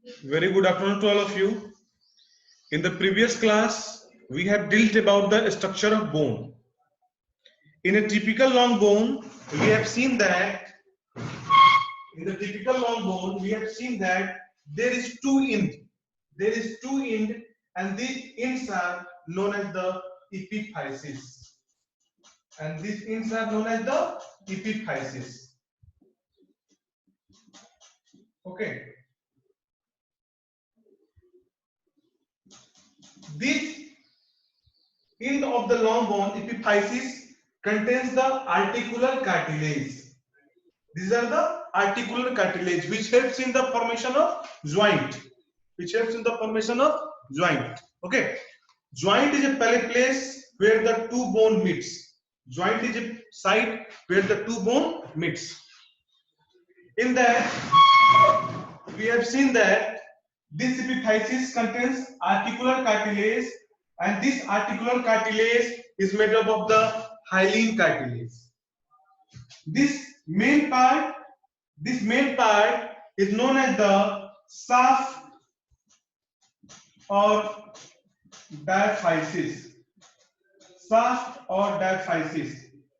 Very good afternoon to all of you. In the previous class, we have dealt about the structure of bone. In a typical long bone, we have seen that there is two end. There is two end, and these ends are known as the epiphysis. And these ends are known as the epiphysis. Okay. This end of the long bone epiphysis contains the articular cartilage. These are the articular cartilage which helps in the formation of joint. Okay. Joint is a place where the two bone meets. Joint is a site where the two bone meets. In that, we have seen that this epiphysis contains articular cartilage, and this articular cartilage is made up of the hyaline cartilage. This main part is known as the shaft or diaphysis.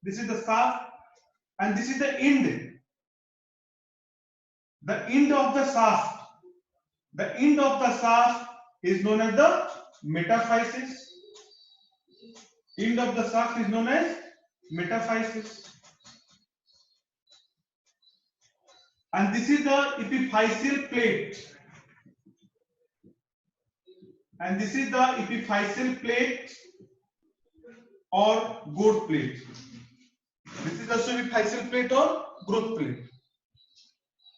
This is the shaft, and this is the end. The end of the shaft. The end of the shaft is known as the metaphysis. End of the shaft is known as metaphysis. And this is the epiphyseal plate. Or growth plate. This is also epiphyseal plate or growth plate.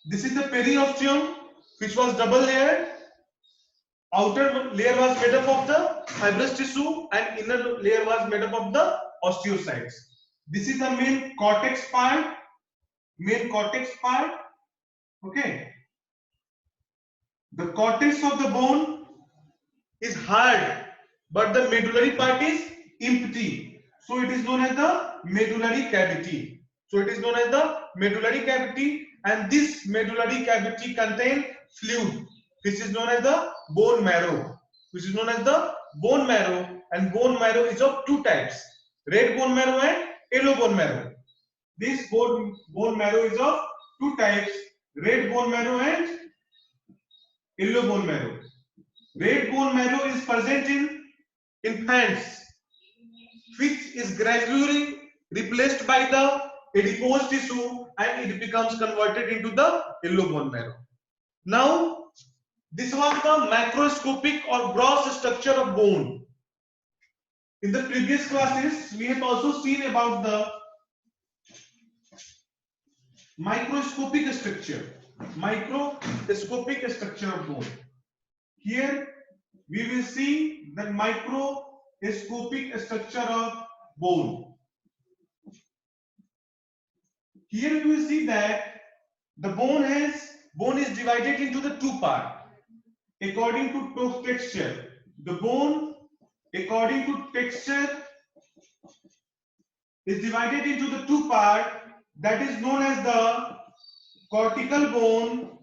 This is the periosteum, which was double layered. Outer layer was made up of the fibrous tissue, and inner layer was made up of the osteocytes. This is the main cortex part. Okay. The cortex of the bone is hard, but the medullary part is empty. So it is known as the medullary cavity. And this medullary cavity contains fluid, which is known as the bone marrow. And bone marrow is of two types: red bone marrow and yellow bone marrow. This bone marrow is of two types: red bone marrow and yellow bone marrow. Red bone marrow is present in infants, which is gradually replaced by the adipose tissue, and it becomes converted into the yellow bone marrow. Now, this was the macroscopic or gross structure of bone. In the previous classes, we have also seen about the microscopic structure of bone. Here we will see the microscopic structure of bone. Here we will see that the bone is divided into the two parts according to texture. The bone, according to texture, is divided into the two parts, that is known as the cortical bone.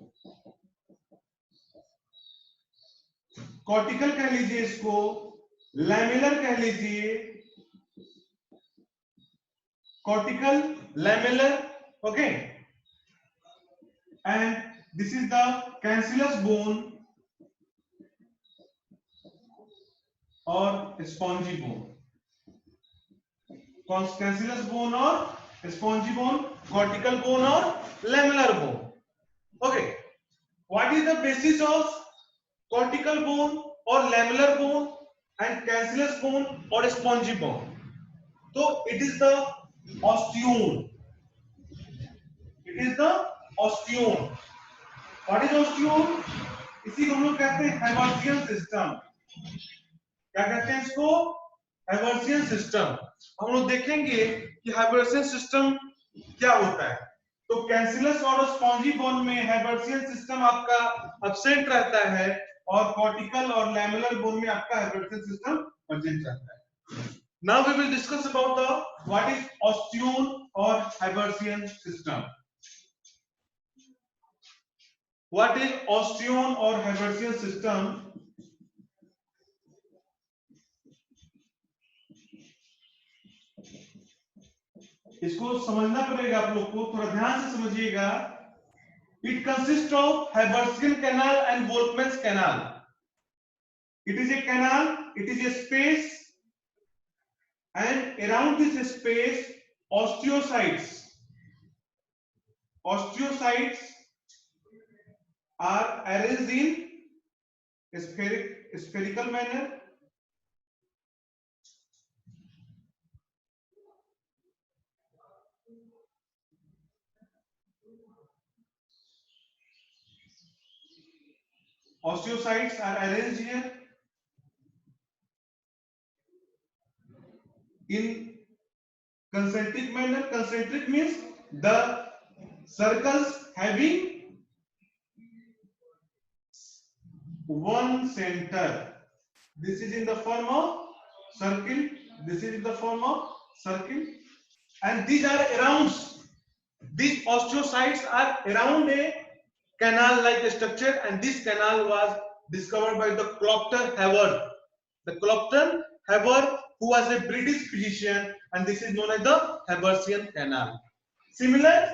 Cortical कह लीजिए इसको, lamellar कह लीजिए, cortical, lamellar, okay, and this is the cancellous bone और spongy bone. Cancellous bone और spongy bone, cortical bone और lamellar bone. Okay, what is the basis of cortical bone or lamellar bone and cancellous bone or spongy bone? So it is the osteon. What is osteon? इसी को हम लोग कहते हैं Haversian system. क्या कहते हैं इसको? Haversian system. हम लोग देखेंगे कि Haversian system क्या होता है. तो कैंसिलस और स्पॉन्जी बोन में Haversian system आपका absent रहता है, और कॉर्टिकल और लैमेलर बोन में आपका Haversian system प्रेजेंट रहता है. Now we will discuss about the what is osteon or Haversian system. What is Osteon or Herbartian system? इसको समझना पड़ेगा आप लोग को, थोड़ा ध्यान से समझिएगा. It consists of Herbartian canal and Volkmann's canal. It is a canal, it is a space, and around this space osteocytes are arranged in spherical manner. Osteocytes are arranged here in concentric manner. Concentric means the circles having one center. This is in the form of circle, this is in the form of circle, and these are around. These osteocytes are around a canal like structure, and this canal was discovered by the Clopton Hayward. The Clopton Hayward, who was a British physician, and this is known as the Herbartian canal. Similar,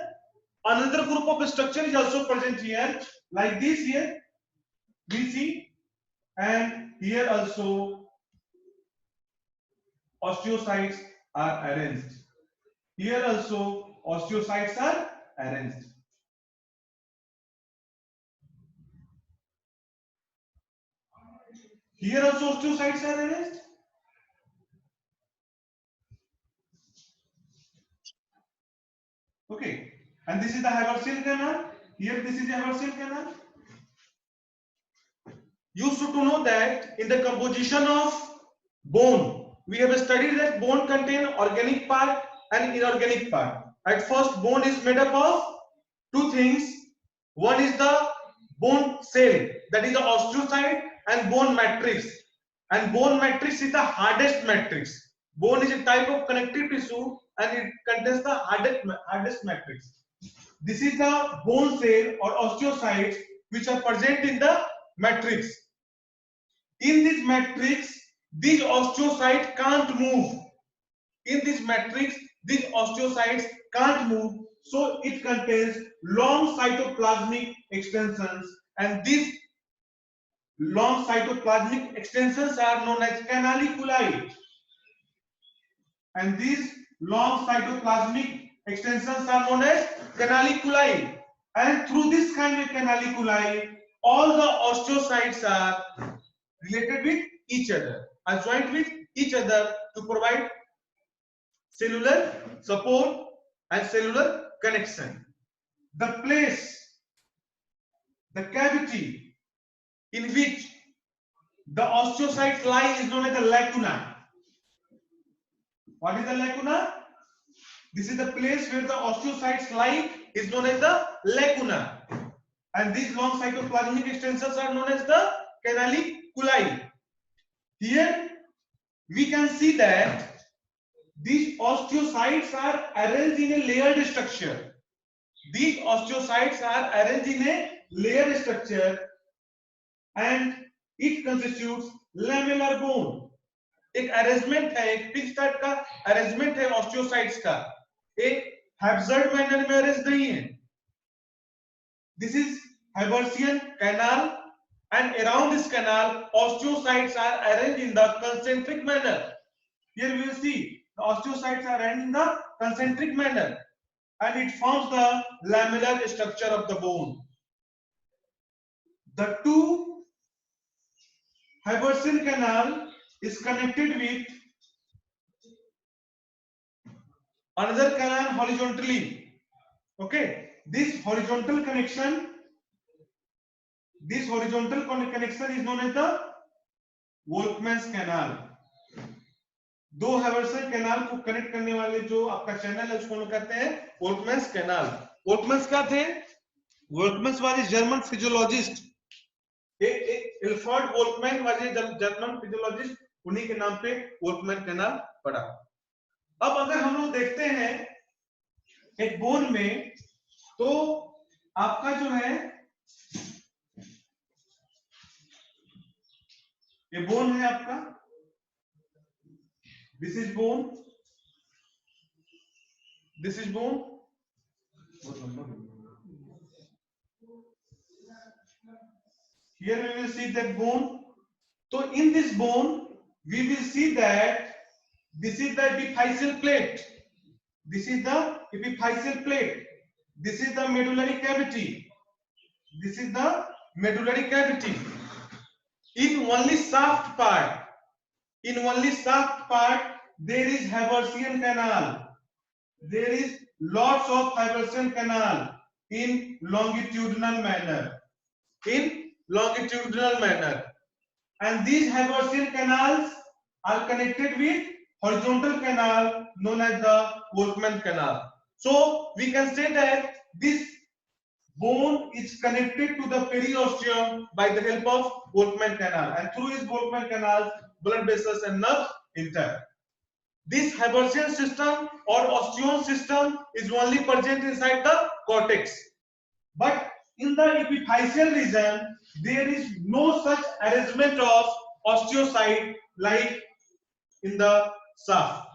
another group of structure is also present here, like this here we see, and here also osteocytes are arranged. Here also osteocytes are arranged. Here also osteocytes are arranged. Okay, and this is the Herbartian canal. Here this is the Herbartian canal. You should know that in the composition of bone, we have studied that bone contain organic part and inorganic part. At first, bone is made up of two things. One is the bone cell, that is the osteocyte, and bone matrix. And bone matrix is the hardest matrix. Bone is a type of connective tissue, and it contains the hardest matrix. This is the bone cell or osteocytes which are present in the matrix. In this matrix, these osteocytes can't move. In this matrix, these osteocytes can't move, so it contains long cytoplasmic extensions, and these long cytoplasmic extensions are known as canaliculi. And these long cytoplasmic extensions are known as canaliculi. And through this kind of canaliculi, all the osteocytes are related with each other, are joined with each other to provide cellular support and cellular connection. The place, the cavity in which the osteocytes lie is known as the lacuna. What is the lacuna? This is the place where the osteocytes lie, is known as the lacuna. And these long cytoplasmic extensions are known as the canaliculi. Here we can see that these osteocytes are arranged in a layered structure. These osteocytes are arranged in a layered structure, and it constitutes lamellar bone. एक arrangement है, एक pitch type का arrangement है osteocytes का, एक हैप्सर्ड manner में arrange नहीं है. This is Herbartian canal, and around this canal osteocytes are arranged in the concentric manner. Here we will see the osteocytes are arranged in the concentric manner, and it forms the lamellar structure of the bone. The two Herbartian canal is connected with another canal horizontally. Okay, this horizontal connection is known as the Volkmann's canal. दो Herbartian canal को connect करने वाले जो आपका channel है उसको हम कहते हैं Volkmann's canal. Volkmann क्या थे? Volkmann was a German physiologist. Ilford Volkmann was a German physiologist. उन्हीं के नाम पे Volkmann canal पड़ा. अब अगर हम लोग देखते हैं एक बोन में, तो आपका जो है ये बोन है आपका, this is bone, this is bone, here we will see that bone. So in this bone we will see that this is the epiphyseal plate, this is the epiphyseal plate, this is the medullary cavity, this is the medullary cavity. In only shaft part, in only shaft part there is Haversian canal, there is lots of Haversian canal in longitudinal manner, in longitudinal manner, and these Haversian canals are connected with horizontal canal known as the Wolfman canal. So we can say that this bone is connected to the periosteum by the help of Wolfman canal, and through his Wolfman canal blood vessels and nerves enter. This Haversian system or osteon system is only present inside the cortex, but in the epiphyseal region there is no such arrangement of osteocyte like in the shaft.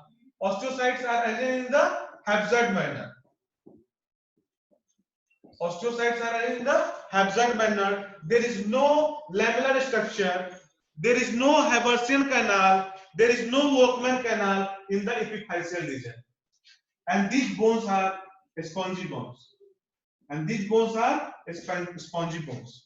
Osteocytes are arranged in the haphazard manner. Osteocytes are arranged in the haphazard manner. There is no lamellar structure, there is no Haversian canal, there is no Wolfman canal in the epiphyseal region, and these bones are spongy bones, and these bones are spongy bones.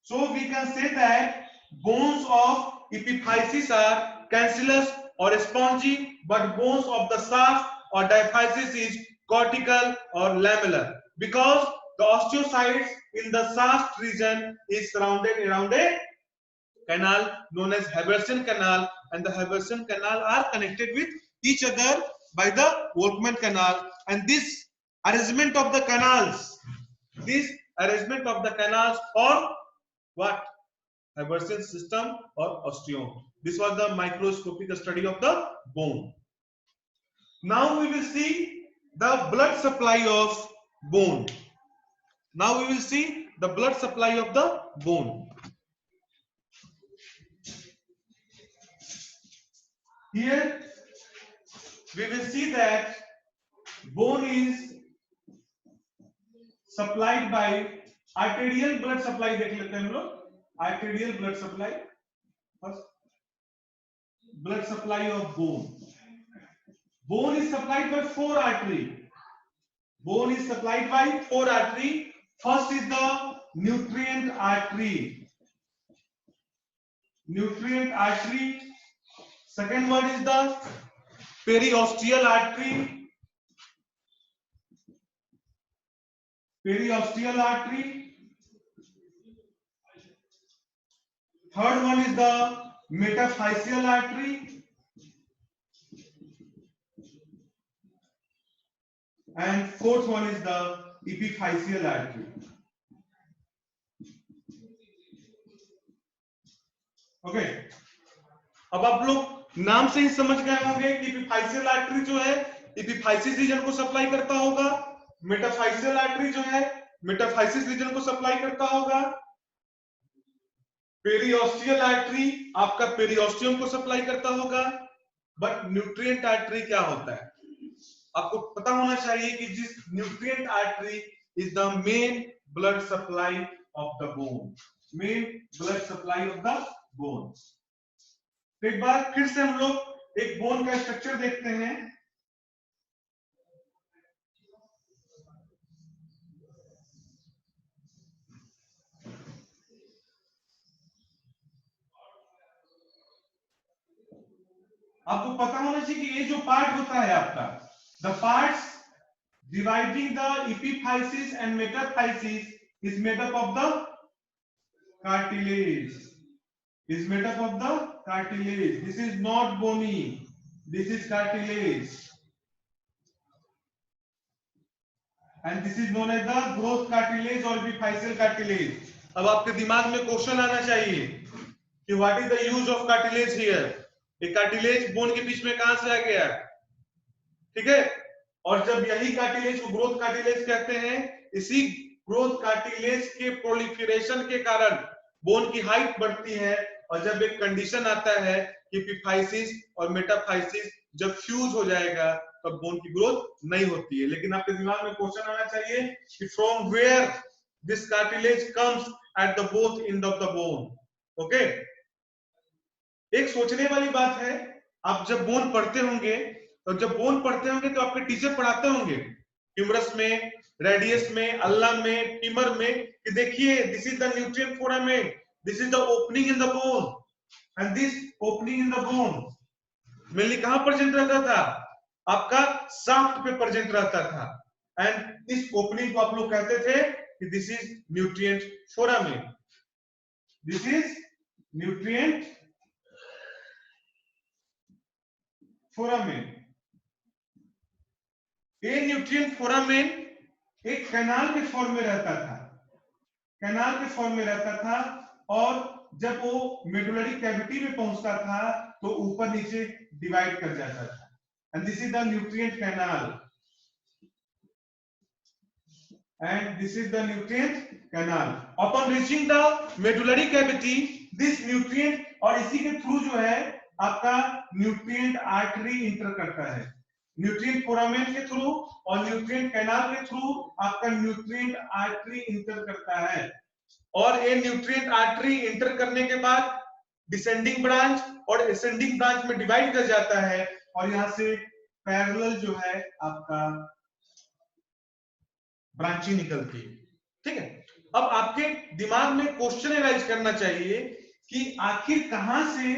So we can say that bones of epiphysis are cancellous or spongy, but bones of the shaft or diaphysis is cortical or lamellar, because the osteocytes in the shaft region is surrounded around a canal known as Haversian canal, and the Haversian canal are connected with each other by the Wolfman canal, and this arrangement of the canals, or what? Haversian system or osteon. This was the microscopic study of the bone. Now we will see the blood supply of bone. Now we will see the blood supply of the bone. Here we will see that bone is supplied by arterial blood supply. देख लेते हैं हम लोग, arterial blood supply. First, blood supply of bone. Bone is supplied by 4 arteries. Bone is supplied by 4 arteries. First is the nutrient artery. Nutrient artery. Second one is the periosteal artery. Periosteal artery. Third one is the metaphyseal artery. And fourth one is the epiphyseal artery. Okay, अब आप लोग नाम से ही समझ गए होंगे कि एपिफाइसियल artery जो है एपिफाइसिस रीजन को सप्लाई करता होगा, मेटाफाइसियल आर्टरी जो है मेटाफाइसिस रीजन को सप्लाई करता होगा, पेरियोस्टियल आर्टरी आपका पेरियोस्टियम को सप्लाई करता होगा। बट न्यूट्रिएंट आर्टरी क्या होता है आपको पता होना चाहिए कि जिस nutrient artery is the main blood supply of the bone, main blood supply of the bone. तो एक बार फिर से हम लोग एक बोन का स्ट्रक्चर देखते हैं। आपको पता होना चाहिए कि ये जो पार्ट होता है आपका, the parts dividing the epiphysis and metaphysis is made up of the cartilage, is made up of the cartilage. This is not bony, this is cartilage, and this is known as the growth cartilage or epiphyseal cartilage. अब आपके दिमाग में question आना चाहिए कि what is the use of cartilage here. ये cartilage bone के बीच में कहां से आ गया, ठीक है। और जब यही कार्टिलेज को ग्रोथ कार्टिलेज कहते हैं, इसी ग्रोथ कार्टिलेज के प्रोलिफरेशन के कारण बोन की हाइट बढ़ती है और जब एक कंडीशन आता है कि एपिफाइसिस और मेटाफाइसिस जब फ्यूज हो जाएगा तब बोन की ग्रोथ नहीं होती है। लेकिन आपके दिमाग में क्वेश्चन आना चाहिए कि from where this cartilage comes at the both end of the bone. Okay, एक सोचने वाली बात है, आप जब बोन पढ़ते होंगे तो आपके टीचर पढ़ाते होंगे ह्यूमरस में, रेडियस में, अल्लम में, टीमर में कि देखिए this is the nutrient foramen, this is the opening in the bone and this opening in the bone mainly कहां प्रेजेंट रहता था, आपका शाफ्ट पे प्रेजेंट रहता था। एंड इस ओपनिंग को आप लोग कहते थे कि this is nutrient foramen, this is nutrient foramen. ये न्यूट्रिएंट फोरामेन एक कैनाल के फॉर्म में रहता था, कैनाल के फॉर्म में रहता था, और जब वो मेडुलरी कैविटी में पहुंचता था तो ऊपर नीचे डिवाइड कर जाता था। And this is the nutrient canal, and this is the nutrient canal. Upon reaching the medullary cavity this nutrient, और इसी के थ्रू जो है आपका न्यूट्रिएंट आर्टरी इंटर करता है, न्यूट्रिएंट फोरामेन के थ्रू और न्यूट्रिएंट कैनाल के थ्रू आपका न्यूट्रिएंट आर्टरी इंटर करता है। और ये न्यूट्रिएंट आर्टरी इंटर करने के बाद डिसेंडिंग ब्रांच और असेंडिंग ब्रांच में डिवाइड कर जाता है, और यहां से पैरेलल जो है आपका ब्रांचिंग निकलती है। ठीक है, अब आपके दिमाग में क्वेश्चन एराइज करना चाहिए कि आखिर कहां से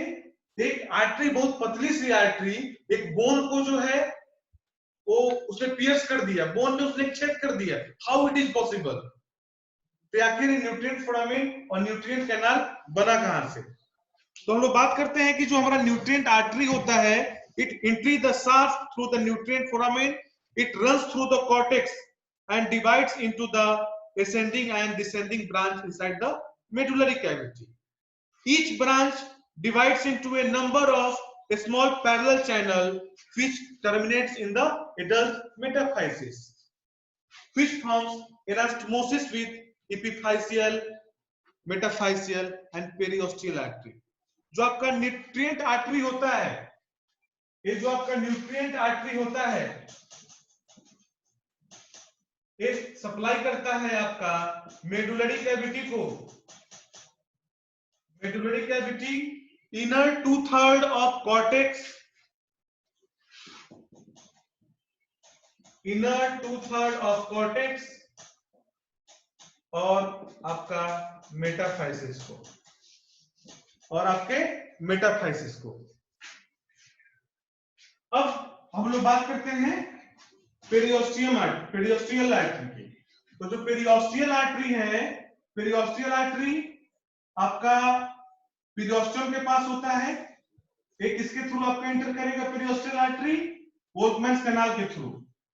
एक आर्टरी, बहुत पतली सी आर्टरी, एक बोन को जो है वो उसने पियर्स कर दिया, बोन में उसने छेद कर दिया, हाउ इट इज पॉसिबल? तो आखिर न्यूट्रिएंट फोरामेन और न्यूट्रिएंट कैनाल बना कहां से? तो हम लोग बात करते हैं कि जो हमारा न्यूट्रिएंट आर्टरी होता है, it entry the shaft through the nutrient foramen, it runs through the cortex and divides into the ascending and descending branch inside the medullary cavity. Each branch divides into a number of a small parallel channel which terminates in the adult metaphysis, which forms anastomosis with epiphyseal, metaphyseal and periosteal artery. जो आपका nutrient artery होता है, ये जो आपका nutrient artery होता है, ये सप्लाई करता है आपका मेडुलरी कैविटी को, medullary cavity, inner 2/3 of cortex, inner 2/3 of cortex और आपका मेटाफाइसिस को, और आपके मेटाफाइसिस को। अब हम लोग बात करते हैं पेरियोस्टियम आर्टरी, पेरियोस्टियल आर्टरी की। तो जो पेरियोस्टियल आर्टरी है, पेरियोस्टियल आर्टरी आपका पेरियोस्टियम के पास होता है, एक किसके थ्रू आपका एंटर करेगा पेरियोस्टियल आर्टरी? पोर्टमैन्स कैनाल के थ्रू।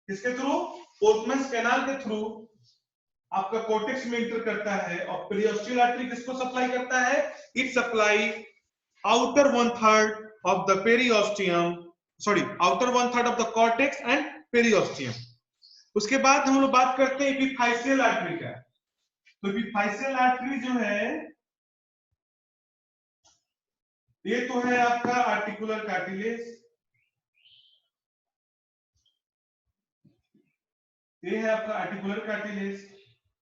किसके थ्रू? पोर्टमैन्स कैनाल के थ्रू आपका कॉर्टेक्स में एंटर करता है। और पेरियोस्टियल आर्टरी किसको सप्लाई करता है? It supply outer 1/3 of the periosteum, sorry outer 1/3 of the cortex and periosteum. उसके बाद हम लोग बात करते हैं एपिफाइसियल आर्टरी का। तो एपिफाइसियल आर्टरी जो है, ये तो है आपका आर्टिकुलर कार्टिलेज, ये है आपका articular cartilage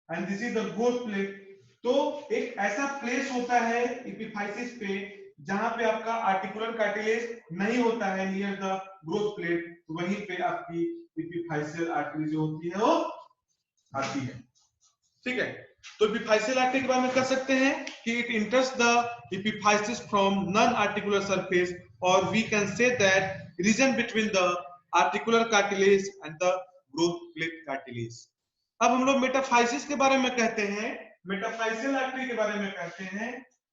and this is the growth plate. तो एक ऐसा प्लेस होता है एपिफाइसिस पे जहां पे आपका आर्टिकुलर कार्टिलेज नहीं होता है नियर द ग्रोथ प्लेट, तो वहीं पे आपकी एपिफाइसियल आर्टरी जो होती है वो आती है। ठीक है, तो एपिफाइसियल आर्टरी के बारे में कह सकते हैं कि it enters the epiphysis from non articular surface, और we can say that region between the articular cartilage and the growth plate cartilage. अब हम लोग मेटाफाइसिस के बारे में कहते हैं, मेटाफाइसियल आर्टरी के बारे में कहते हैं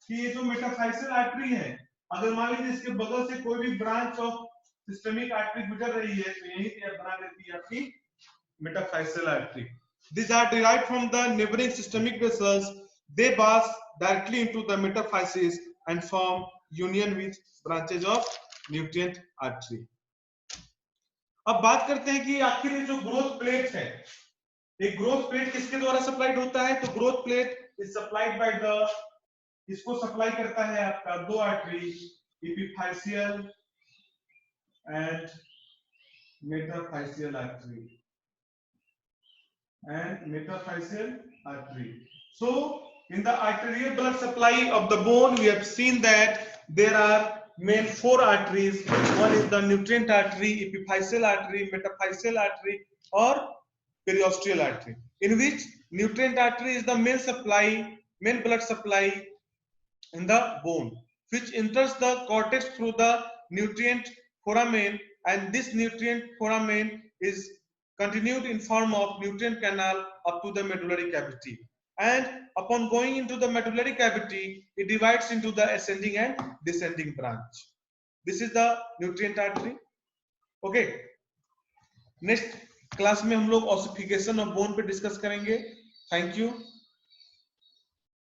कि ये जो मेटाफाइसियल आर्टरी है, अगर मान लीजिए इसके बगल से कोई भी ब्रांच ऑफ सिस्टेमिक आर्टरी गुजर रही है तो यही पे बना देती है आपकी मेटाफाइसियल artery. These are derived from the neighboring systemic vessels. They pass directly into the metaphysis and form union with branches of nutrient artery. अब बात करते हैं कि आखिर ये जो ग्रोथ प्लेट है, एक ग्रोथ प्लेट किसके द्वारा सप्लाइड होता है? तो growth plate is supplied by the इसको सप्लाई करता है आपका दो artery, epiphyseal and metaphyseal artery. So in the arterial blood supply of the bone, we have seen that there are main four arteries. One is the nutrient artery, epiphyseal artery, metaphyseal artery, or periosteal artery, in which nutrient artery is the main blood supply in the bone, which enters the cortex through the nutrient foramen, and this nutrient foramen is continued in form of nutrient canal up to the medullary cavity, and upon going into the medullary cavity, it divides into the ascending and descending branch. This is the nutrient artery. Okay, next class में हम लोग ossification of bone पे discuss करेंगे. Thank you.